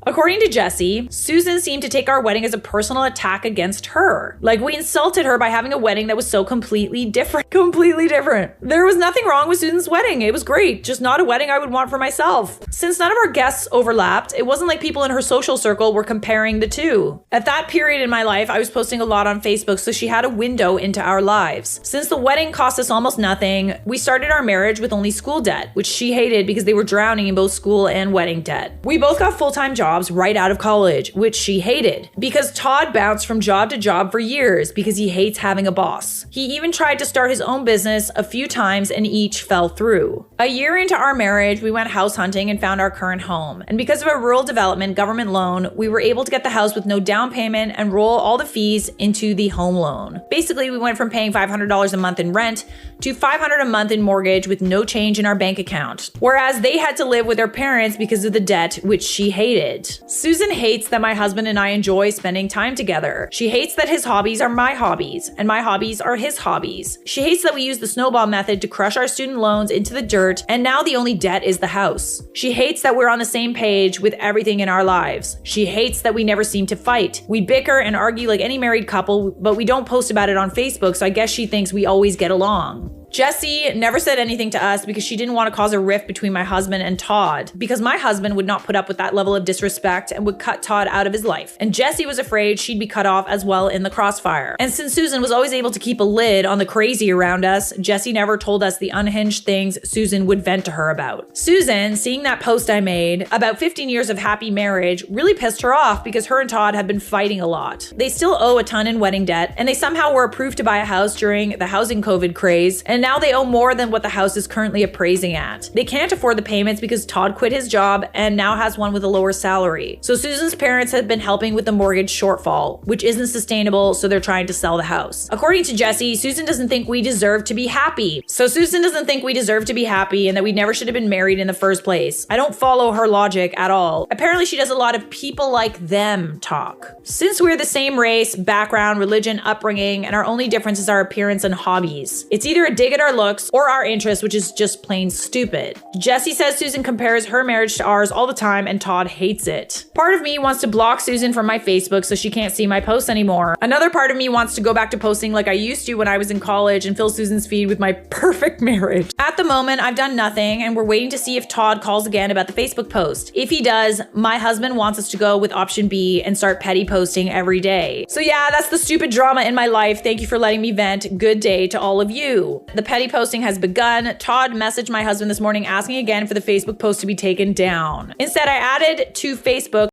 According to Jessie, Susan seemed to take our wedding as a personal attack against her. Like we insulted her by having a wedding that was so completely different. Completely different. There was nothing wrong with Susan's wedding. It was great, just not a wedding I would want for myself. Since none of our guests overlapped, it wasn't like people in her social circle were comparing the two. At that period in my life, I was posting a lot on Facebook, so she had a window into our lives. Since the wedding cost us almost nothing, we started our marriage with only school debt, which she hated because they were drowning in both school and wedding debt. We both got full-time jobs right out of college, which she hated, because Todd bounced from job to job for years because he hates having a boss. He even tried to start his own business a few times and each fell through. A year into our marriage, we went house hunting and found our current home. And because of a rural development government loan, we were able to get the house with no down payment and roll all the fees into the home loan. Basically, we went from paying $500 a month in rent to $500 a month in mortgage with no change in our bank account. Whereas they had to live with their parents because of the debt, which she hated. Susan hates that my husband and I enjoy spending time together. She hates that his hobbies are my hobbies and my hobbies are his hobbies. She hates that we use the snowball method to crush our student loans into the dirt, and now the only debt is the house. She hates that we're on the same page with everything in our lives. She hates that we never seem to fight. We bicker and argue like any married couple, but we don't post about it on Facebook, so I guess she thinks we always get along. Jessie never said anything to us because she didn't want to cause a rift between my husband and Todd, because my husband would not put up with that level of disrespect and would cut Todd out of his life. And Jessie was afraid she'd be cut off as well in the crossfire. And since Susan was always able to keep a lid on the crazy around us, Jessie never told us the unhinged things Susan would vent to her about. Susan, seeing that post I made about 15 years of happy marriage, really pissed her off because her and Todd had been fighting a lot. They still owe a ton in wedding debt, and they somehow were approved to buy a house during the housing COVID craze, and now they owe more than what the house is currently appraising at. They can't afford the payments because Todd quit his job and now has one with a lower salary. So Susan's parents have been helping with the mortgage shortfall, which isn't sustainable, so they're trying to sell the house. According to Jessie, Susan doesn't think we deserve to be happy. So Susan doesn't think we deserve to be happy and that we never should have been married in the first place. I don't follow her logic at all. Apparently she does a lot of people like them talk. Since we're the same race, background, religion, upbringing, and our only difference is our appearance and hobbies, it's either a dig at our looks or our interests, which is just plain stupid. Jessie says Susan compares her marriage to ours all the time and Todd hates it. Part of me wants to block Susan from my Facebook so she can't see my posts anymore. Another part of me wants to go back to posting like I used to when I was in college and fill Susan's feed with my perfect marriage. At the moment, I've done nothing and we're waiting to see if Todd calls again about the Facebook post. If he does, my husband wants us to go with option B and start petty posting every day. So yeah, that's the stupid drama in my life. Thank you for letting me vent. Good day to all of you. The petty posting has begun. Todd messaged my husband this morning asking again for the Facebook post to be taken down. Instead, I added to Facebook